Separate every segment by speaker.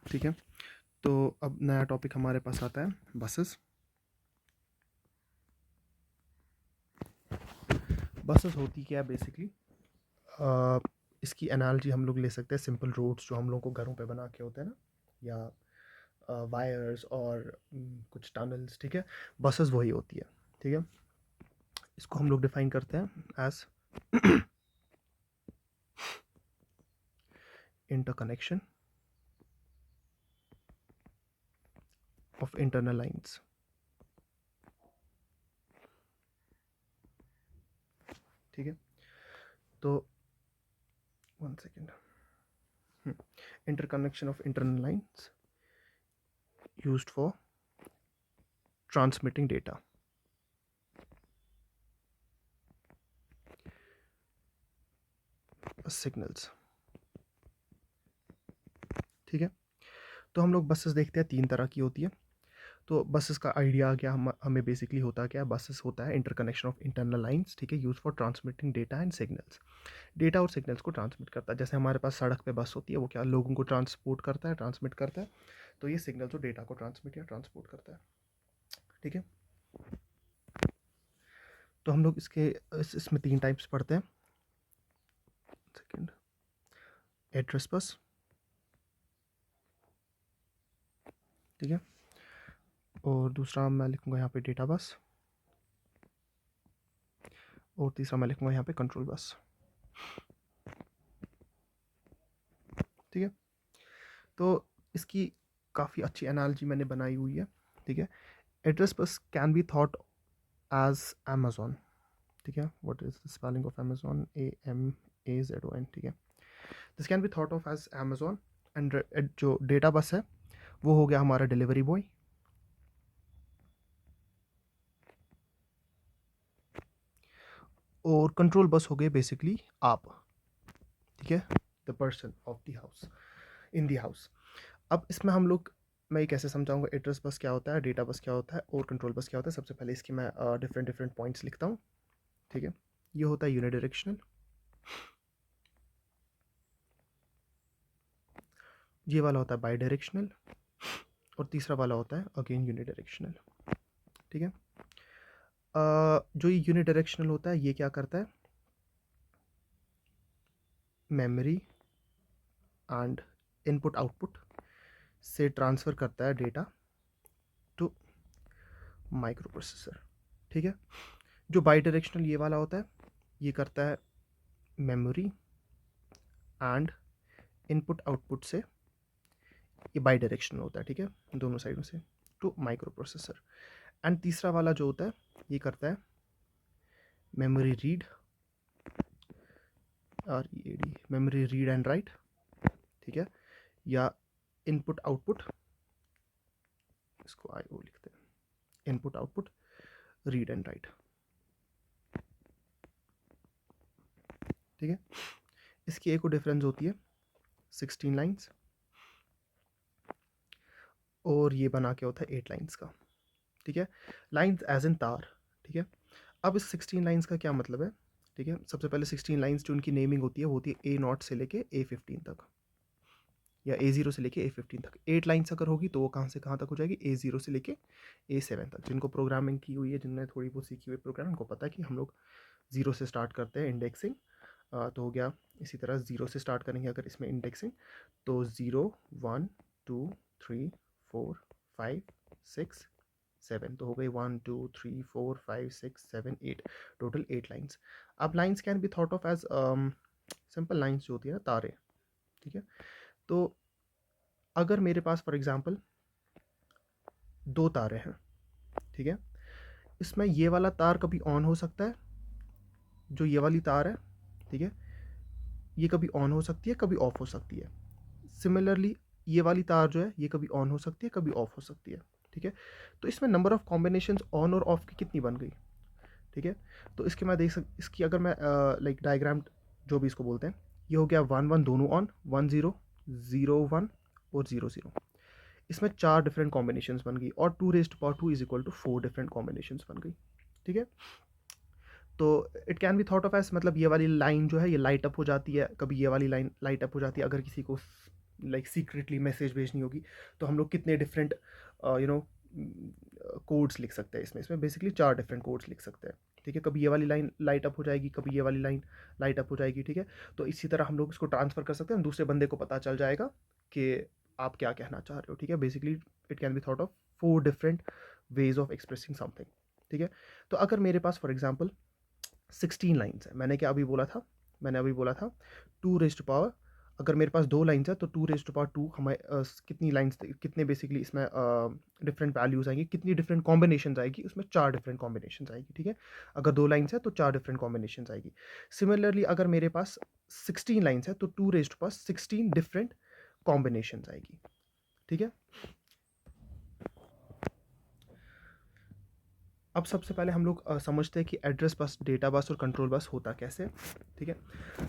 Speaker 1: ठीक है, तो अब नया टॉपिक हमारे पास आता है बसेस। बसेस होती क्या है बेसिकली? इसकी एनालॉजी हम लोग ले सकते हैं सिंपल रोड्स जो हम लोग को घरों पे बना के होते हैं ना, या वायर्स और कुछ टनल्स। ठीक है, बसेस वही होती है। ठीक है, इसको हम लोग डिफाइन करते हैं as interconnection of internal lines. ठीक है, तो one second. Interconnection of internal lines used for transmitting data. Signals. ठीक है, तो हम लोग बसेस देखते हैं 3 तरह की होती है। तो बसेस का आइडिया क्या हमें बेसिकली होता क्या है? बसेस होता है इंटरकनेक्शन ऑफ इंटरनल लाइंस। ठीक है, use for transmitting data and signals. Data और सिग्नल्स को ट्रांसमिट करता है। जैसे हमारे पास सड़क पे बस होती है, वो क्या लोगों को ट्रांसपोर्ट करता है, ट्रांसमिट करता है। तो ये सिग्नल जो डेटा को ट्रांसमिट या ट्रांसपोर्ट करता है। ठीक है, तो हम लोग इसमें 3 टाइप्स पढ़ते हैं। Second, address bus. ठीक है, और दूसरा मैं लिखूंगा यहाँ पे डेटा बस, और तीसरा मैं लिखूंगा यहाँ पे कंट्रोल बस। ठीक है, तो इसकी काफ़ी अच्छी एनालॉजी मैंने बनाई हुई है। ठीक है, address bus can be thought as Amazon. ठीक है, what is the spelling of Amazon? AMAZON। ठीक है, this can be thought of as Amazon. And जो डेटा बस है वो हो गया हमारा डिलीवरी बॉय। और कंट्रोल बस हो गए बेसिकली आप। ठीक है, the person of the house, in the house. अब इसमें हम लोग, मैं ये कैसे समझाऊंगा एड्रेस बस क्या होता है, डेटा बस क्या होता है और कंट्रोल बस क्या होता है। सबसे पहले इसकी मैं डिफरेंट डिफरेंट पॉइंट्स लिखता हूँ। ठीक है, ये होता है यूनिडायरेक्शनल, ये वाला होता है बाई डायरेक्शनल, और तीसरा वाला होता है अगेन यूनिडायरेक्शनल। ठीक है, जो ये यूनिडायरेक्शनल होता है ये क्या करता है? मेमोरी एंड इनपुट आउटपुट से ट्रांसफ़र करता है डेटा टू माइक्रो प्रोसेसर। ठीक है, जो बाई डायरेक्शनल ये वाला होता है ये करता है मेमोरी एंड इनपुट आउटपुट से, ये बाई डायरेक्शनल होता है। ठीक है, दोनों साइडों से टू माइक्रो प्रोसेसर। एंड तीसरा वाला जो होता है ये करता है memory read, READ, memory read and right. ठीक है, या इनपुट आउटपुट, इसको IO लिखते हैं, input output read and right. ठीक है, इसकी एक और डिफरेंस होती है 16 लाइंस, और ये बना के होता है 8 लाइंस का। ठीक है, लाइंस एज इन तार। ठीक है, अब इस 16 लाइंस का क्या मतलब है? ठीक है, सबसे पहले 16 लाइंस जो उनकी नेमिंग होती है वो होती है A0 से लेके A15 तक, या A0 से लेके A15 तक। 8 लाइंस अगर होगी तो वो कहाँ से कहाँ तक हो जाएगी? A0 से लेके A7 तक। जिनको प्रोग्रामिंग की हुई है, जिनने थोड़ी बहुत सीखी हुई प्रोग्राम, उनको पता है कि हम लोग 0 से स्टार्ट करते हैं इंडेक्सिंग। तो हो गया, इसी तरह 0 से स्टार्ट करेंगे अगर इसमें इंडेक्सिंग, तो 0 1 2 3 4 5 6 7, तो हो गई 1 2 3 4 5 6 7 8, टोटल 8 लाइंस। अब lines can be thought of as simple lines जो होती है ना, तारे। ठीक है, तो अगर मेरे पास फॉर एग्जांपल 2 तारे हैं, ठीक है, इसमें ये वाला तार कभी ऑन हो सकता है, जो ये वाली तार है, ठीक है, ये कभी ऑन हो सकती है, कभी ऑफ हो सकती है। सिमिलरली ये वाली तार जो है ये कभी ऑन हो सकती है, कभी ऑफ हो सकती है। ठीक है, तो इसमें नंबर ऑफ कॉम्बिनेशंस ऑन और ऑफ की कितनी बन गई? ठीक है, तो इसके मैं इसकी अगर मैं लाइक डायग्राम जो भी इसको बोलते हैं, ये हो गया 1 1 दोनों ऑन, 1 0 0 1 और 0 0। इसमें 4 डिफरेंट कॉम्बिनेशंस बन गई, और 2 raised power 2 is equal to 4 different combinations बन गई। ठीक है, तो it can be thought of as, मतलब ये वाली लाइन जो है ये लाइट अप हो जाती है, कभी ये वाली लाइन लाइट अप हो जाती है अगर किसी को लाइक सीक्रेटली मैसेज भेजनी होगी, तो हम लोग कितने डिफरेंट यू नो कोड्स लिख सकते हैं इसमें बेसिकली 4 डिफरेंट कोड्स लिख सकते हैं, ठीक है। कभी ये वाली लाइन लाइट अप हो जाएगी, कभी ये वाली लाइन लाइट अप हो जाएगी, ठीक है। तो इसी तरह हम लोग इसको ट्रांसफ़र कर सकते हैं, दूसरे बंदे को पता चल जाएगा कि आप क्या कहना चाह रहे हो, ठीक है। Basically it can be thought of 4 different ways of expressing something, ठीक है। तो अगर मेरे पास फॉर एग्जांपल 16 लाइन्स है, मैंने अभी बोला था 2 रेज़ टू पावर, अगर मेरे पास 2 लाइन्स है तो 2 रेज़ टू पावर 2 हमारे कितनी लाइन्स, कितने बेसिकली इसमें डिफरेंट वैल्यूज़ आएंगी, कितनी डिफरेंट कॉम्बिनेशंस आएगी, उसमें 4 डिफरेंट कॉम्बिनेशंस आएगी, ठीक है। अगर 2 लाइन्स है तो 4 डिफरेंट कॉम्बिनेशंस आएगी। सिमिलरली अगर मेरे पास 16 लाइन्स है तो 2 raise to power 16 different combinations आएगी, ठीक है। अब सबसे पहले हम लोग समझते हैं कि एड्रेस बस, डेटा बस और कंट्रोल बस होता कैसे, ठीक है।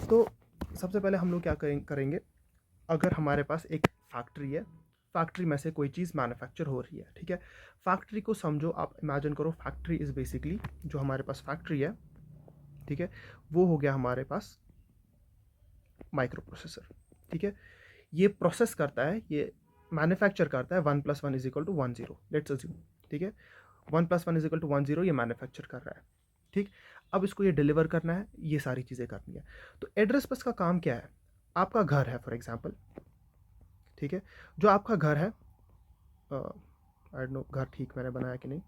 Speaker 1: तो सबसे पहले हम लोग क्या करेंगे, अगर हमारे पास एक फैक्ट्री है, फैक्ट्री में से कोई चीज़ मैन्युफैक्चर हो रही है, ठीक है। फैक्ट्री को समझो, आप इमेजिन करो फैक्ट्री इज़ बेसिकली, जो हमारे पास फैक्ट्री है, ठीक है, वो हो गया हमारे पास माइक्रो प्रोसेसर, ठीक है। ये प्रोसेस करता है, ये मैन्युफैक्चर करता है 1 + 1 = 1 0, लेट्स अज्यूम, ठीक है। 1 + 1 = 1 0 ये मैन्युफैक्चर कर रहा है, ठीक। अब इसको ये डिलीवर करना है, ये सारी चीज़ें करनी है। तो एड्रेस बस का काम क्या है, आपका घर है फॉर एग्जांपल, ठीक है। जो आपका घर है, आई डोंट नो घर ठीक मैंने बनाया कि नहीं,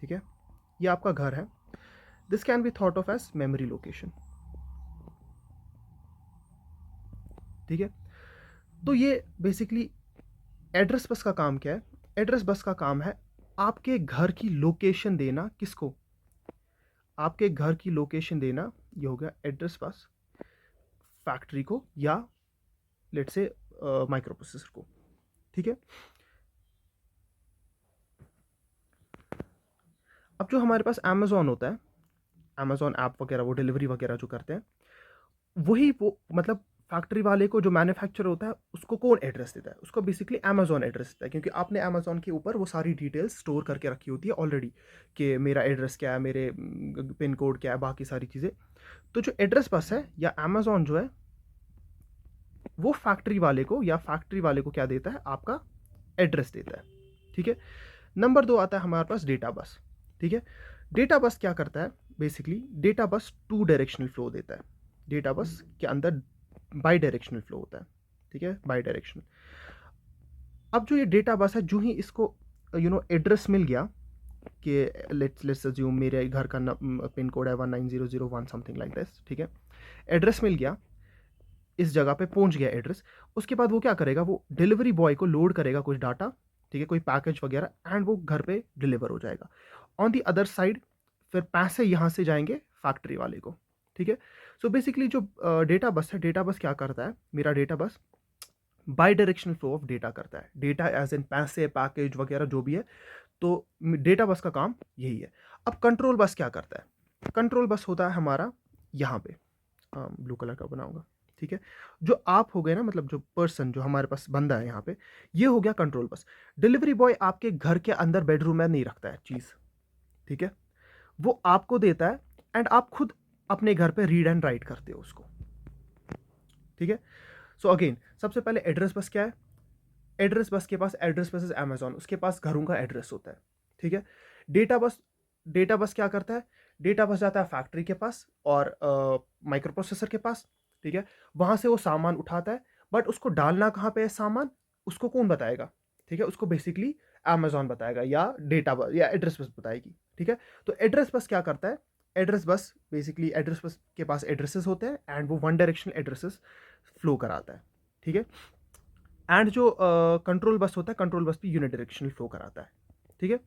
Speaker 1: ठीक है। ये आपका घर है, this can be thought of as memory location, ठीक है। तो ये बेसिकली एड्रेस बस का काम क्या है, एड्रेस बस का काम है आपके घर की लोकेशन देना, किसको, आपके घर की लोकेशन देना, ये हो गया एड्रेस बस फैक्ट्री को या लेट से माइक्रो प्रोसेसर को, ठीक है। अब जो हमारे पास अमेज़ॉन होता है, अमेज़ॉन ऐप वगैरह, वो डिलीवरी वगैरह जो करते हैं, वही वो मतलब फैक्ट्री वाले को, जो मैन्युफैक्चरर होता है, उसको कौन एड्रेस देता है, उसको बेसिकली अमेज़ॉन एड्रेस देता है, क्योंकि आपने अमेज़ॉन के ऊपर वो सारी डिटेल्स स्टोर करके रखी होती है ऑलरेडी, कि मेरा एड्रेस क्या है, मेरे पिन कोड क्या है, बाकी सारी चीज़ें। तो जो एड्रेस बस है या अमेज़ॉन जो है, वो फैक्ट्री वाले को या फैक्ट्री वाले को क्या देता है, आपका एड्रेस देता है, ठीक है। नंबर 2 आता है हमारे पास डेटा बस, ठीक है। डेटा बस क्या करता है, basically data bus 2 directional flow देता है, डेटा बस के अंदर बाई डायरेक्शनल फ्लो होता है, ठीक है, बाई डायरेक्शनल। अब जो ये डेटा बस है, जो ही इसको एड्रेस मिल गया कि लेट्स अज्यूम मेरे घर का पिन कोड है 19001 समथिंग लाइक दिस, ठीक है। एड्रेस मिल गया, इस जगह पे पहुंच गया एड्रेस, उसके बाद वो क्या करेगा, वो डिलीवरी बॉय को लोड करेगा कुछ डाटा, ठीक है, कोई पैकेज वगैरह, एंड वो घर पे डिलीवर हो जाएगा। ऑन दी अदर साइड फिर पैसे यहाँ से जाएंगे फैक्ट्री वाले को, ठीक है। सो बेसिकली जो डेटा बस है, डेटा बस क्या करता है, मेरा data bus by directional flow of data करता है, डेटा एज इन पैसे, पैकेज वगैरह जो भी है। तो डेटा बस का काम यही है। अब कंट्रोल बस क्या करता है, कंट्रोल बस होता है हमारा यहाँ पे, ब्लू कलर का बनाऊंगा, ठीक है। जो आप हो गए ना, मतलब जो पर्सन, जो हमारे पास बंदा है यहाँ पे, ये हो गया कंट्रोल बस। डिलीवरी बॉय आपके घर के अंदर बेडरूम में नहीं रखता है चीज़, ठीक है, वो आपको देता है, एंड आप खुद अपने घर पे रीड एंड राइट करते हो उसको, ठीक है। सो अगेन सबसे पहले एड्रेस बस क्या है, एड्रेस बस के पास, एड्रेस बस इज अमेजॉन, उसके पास घरों का एड्रेस होता है, ठीक है। डेटा बस, डेटा बस क्या करता है, डेटा बस जाता है फैक्ट्री के पास और माइक्रो प्रोसेसर के पास, ठीक है। वहां से वो सामान उठाता है, बट उसको डालना कहाँ पे है सामान, उसको कौन बताएगा, ठीक है, उसको बेसिकली अमेजॉन बताएगा या डेटा बस या एड्रेस बस बताएगी, ठीक है। तो एड्रेस बस क्या करता है, एड्रेस बस बेसिकली, एड्रेस बस के पास एड्रेसेस होते हैं एंड वो वन डायरेक्शनल एड्रेसेस फ्लो कराता है, ठीक है। एंड जो कंट्रोल बस होता है, कंट्रोल बस भी यूनिडायरेक्शनल फ्लो कराता है, ठीक है।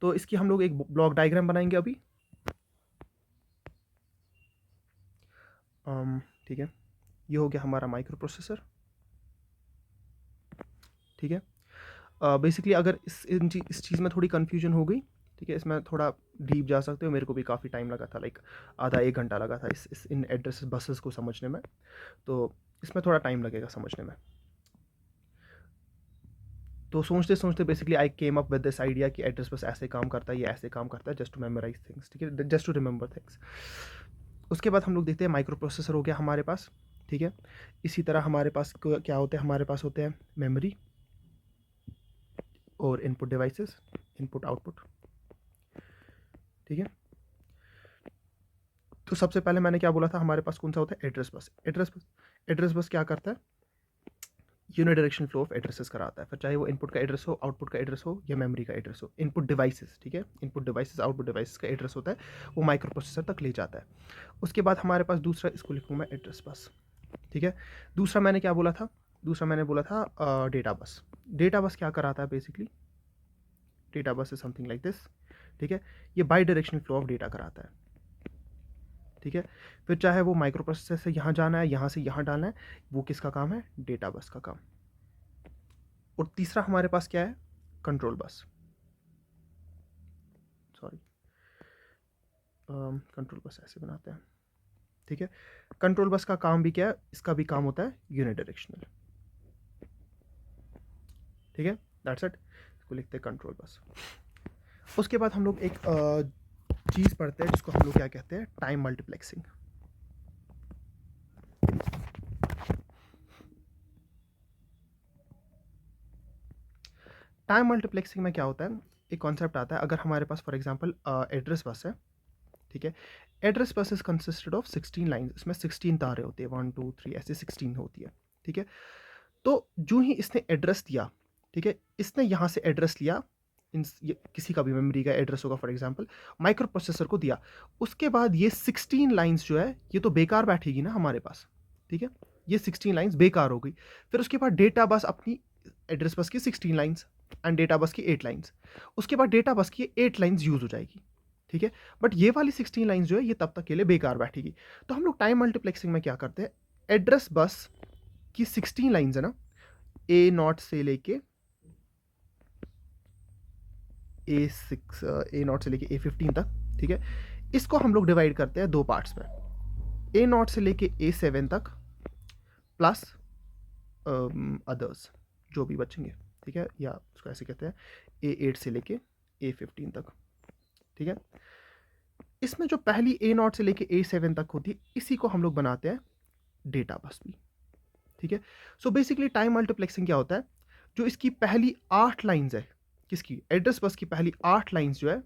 Speaker 1: तो इसकी हम लोग एक ब्लॉक डायग्राम बनाएंगे अभी, ठीक है। ये हो गया हमारा माइक्रो प्रोसेसर, ठीक है। बेसिकली अगर इस चीज़ में थोड़ी कन्फ्यूजन हो गई, ठीक है, इसमें थोड़ा डीप जा सकते हो, मेरे को भी काफ़ी टाइम लगा था, लाइक आधा 1 घंटा लगा था इन एड्रेस बसेस को समझने में, तो इसमें थोड़ा टाइम लगेगा समझने में। तो सोचते सोचते basically I came up with this idea कि एड्रेस बस ऐसे काम करता है, ये ऐसे काम करता है, जस्ट टू मेमोराइज थिंग्स, ठीक है, जस्ट टू रिमेंबर थिंग्स। उसके बाद हम लोग देखते हैं माइक्रो प्रोसेसर हो गया हमारे पास, ठीक है। इसी तरह हमारे पास क्या होते हैं, हमारे पास होते हैं मेमोरी और इनपुट डिवाइसेस, इनपुट आउटपुट। ठीक है। तो सबसे पहले मैंने क्या बोला था, हमारे पास कौन सा होता है, एड्रेस बस। एड्रेस बस क्या करता है, यूनिडायरेक्शनल फ्लो ऑफ एड्रेसेस कराता है, फिर चाहे वो इनपुट का एड्रेस हो, आउटपुट का एड्रेस हो या मेमोरी का एड्रेस हो। इनपुट डिवाइसेस, ठीक है, इनपुट डिवाइसेस आउटपुट डिवाइसेस का एड्रेस होता है, वो माइक्रो प्रोसेसर तक ले जाता है। उसके बाद हमारे पास दूसरा, इसको लिखूँ मैं एड्रेस बस। ठीक है। दूसरा मैंने क्या बोला था, दूसरा मैंने बोला था डेटा बस। डेटा बस क्या कराता है basically, data bus is something like this. ठीक है। ये by directional flow of data कराता है। ठीक है। फिर चाहे वो माइक्रो प्रोसेसर से यहाँ जाना है, यहाँ से यहाँ डालना है, वो किसका काम है, डेटा बस का काम। और तीसरा हमारे पास क्या है, control bus. Sorry, control bus ऐसे बनाते हैं। ठीक है। कंट्रोल बस का काम भी क्या है, इसका भी काम होता है यूनिडायरेक्शनल। ठीक है, दैट्स इट, इसको लिखते हैं कंट्रोल बस। उसके बाद हम लोग एक चीज़ पढ़ते हैं जिसको हम लोग क्या कहते हैं, टाइम मल्टीप्लेक्सिंग। टाइम मल्टीप्लेक्सिंग में क्या होता है, एक कॉन्सेप्ट आता है, अगर हमारे पास फॉर एग्जांपल एड्रेस बस है। ठीक है। एड्रेस बस इज कंसिस्टेड ऑफ 16 लाइन्स, इसमें 16 तारे होते हैं, 1 2 3 ऐसे 16 होती है। ठीक है। तो जो ही इसने एड्रेस दिया, ठीक है, इसने यहाँ से एड्रेस लिया, किसी का भी मेमोरी का एड्रेस होगा फॉर एग्जांपल, माइक्रो प्रोसेसर को दिया। उसके बाद ये 16 लाइन्स जो है ये तो बेकार बैठेगी ना हमारे पास। ठीक है। ये 16 लाइन्स बेकार हो गई। फिर उसके बाद डेटा बस अपनी एड्रेस बस की 16 लाइन्स एंड डेटा बस की 8 लाइन्स, उसके बाद डेटा बस की 8 लाइन्स यूज हो जाएगी। ठीक है। बट ये वाली 16 लाइन्स जो है ये तब तक के लिए बेकार बैठेगी। तो हम लोग टाइम मल्टीप्लेक्सिंग में क्या करते हैं, एड्रेस बस की 16 लाइन्स है ना, A0 से लेके A0 से लेके A15 तक। ठीक है। इसको हम लोग डिवाइड करते हैं दो पार्ट्स में, A0 से लेके A7 तक प्लस अदर्स जो भी बचेंगे। ठीक है, या उसको ऐसे कहते हैं A8 से लेके A15 तक। ठीक है। इसमें जो पहली A0 से लेके A7 तक होती है, इसी को हम लोग बनाते हैं डेटा बस भी। ठीक है। सो बेसिकली टाइम मल्टीप्लेक्सिंग क्या होता है, जो इसकी पहली 8 लाइंस है, किसकी, एड्रेस बस की पहली 8 लाइंस जो है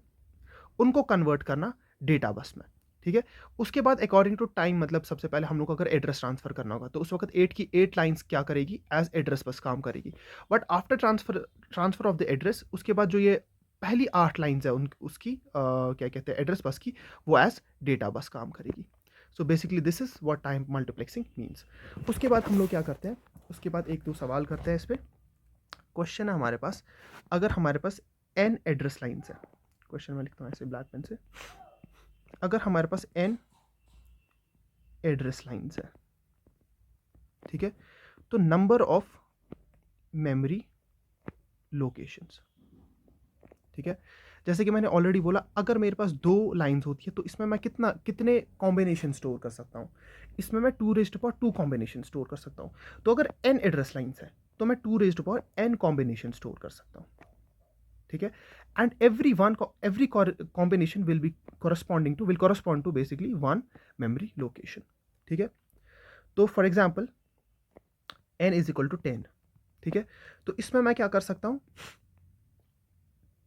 Speaker 1: उनको कन्वर्ट करना डेटा बस में। ठीक है। उसके बाद अकॉर्डिंग टू टाइम, मतलब सबसे पहले हम लोग को अगर एड्रेस ट्रांसफर करना होगा तो उस वक्त 8 की 8 लाइंस क्या करेगी, एज एड्रेस बस काम करेगी। But after transfer of the address, उसके बाद जो ये पहली 8 लाइंस है उसकी क्या कहते हैं, एड्रेस बस की, वो एज डेटा बस काम करेगी। So basically this is what time multiplexing means. उसके बाद हम लोग क्या करते हैं, उसके बाद एक दो सवाल करते हैं इस पर। क्वेश्चन है हमारे पास, अगर हमारे पास n एड्रेस लाइंस है, क्वेश्चन में लिखता हूँ ऐसे ब्लैक पेन से, अगर हमारे पास n एड्रेस लाइंस है, ठीक है, तो नंबर ऑफ मेमोरी लोकेशंस। ठीक है। जैसे कि मैंने ऑलरेडी बोला, अगर मेरे पास 2 लाइंस होती है तो इसमें मैं कितने कॉम्बिनेशन स्टोर कर सकता हूँ, इसमें मैं 2 कॉम्बिनेशन स्टोर कर सकता हूँ। तो अगर n एड्रेस लाइंस है तो मैं 2 n कॉम्बिनेशन स्टोर कर सकता हूँ। ठीक है। And every combination will correspond to basically 1 memory location. ठीक है। तो for example n is equal to 10। ठीक है। तो इसमें मैं क्या कर सकता हूँ,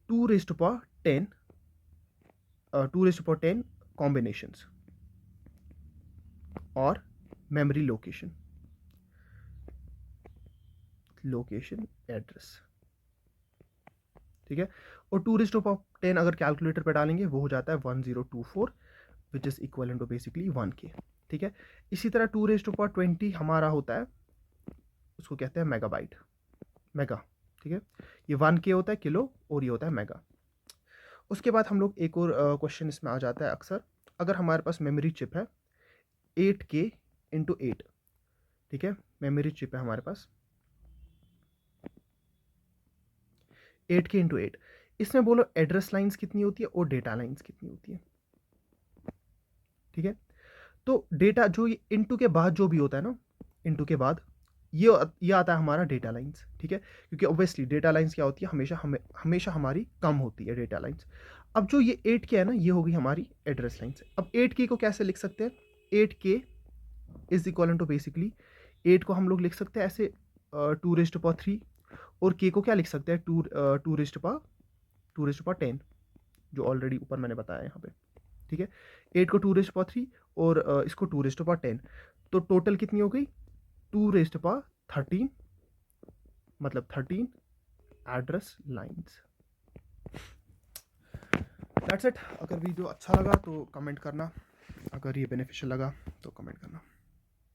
Speaker 1: 2 10 कॉम्बिनेशंस और मेमोरी लोकेशन एड्रेस। ठीक है। और 2 10 अगर कैलकुलेटर पे डालेंगे वो हो जाता है 1024, which is equal to basically 1K। ठीक है। इसी तरह 2 20 हमारा होता है, उसको कहते हैं मेगाबाइट, मेगा। ठीक है। ये 1K होता है किलो और ये होता है मेगा। उसके बाद हम लोग एक और क्वेश्चन इसमें आ जाता है अक्सर, अगर हमारे पास मेमोरी चिप है 8K इंटू 8। ठीक है। मेमोरी चिप है हमारे पास 8K इंटू 8, इसमें बोलो एड्रेस लाइंस कितनी होती है और डेटा लाइंस कितनी होती है। ठीक है। तो डेटा जो ये इंटू के बाद जो भी होता है ना, इंटू के बाद ये आता है हमारा डेटा लाइंस। ठीक है। क्योंकि ऑब्वियसली डेटा लाइंस क्या होती है, हमेशा हमारी कम होती है डेटा लाइंस। अब जो ये 8K है ना, ये होगी हमारी एड्रेस लाइंस। अब 8K को कैसे लिख सकते हैं, 8K is equal to basically 8 को हम लोग लिख सकते हैं ऐसे 2⁻3, और k को क्या लिख सकते हैं 2⁻10, जो ऑलरेडी ऊपर मैंने बताया यहाँ पे, ठीक है। 8 को 2⁻3 और इसको 2⁻10, तो टोटल कितनी हो गई 2⁻13, मतलब 13 एड्रेस लाइंस। That's it. अगर वीडियो अच्छा लगा तो कमेंट करना, अगर ये बेनिफिशियल लगा तो कमेंट करना।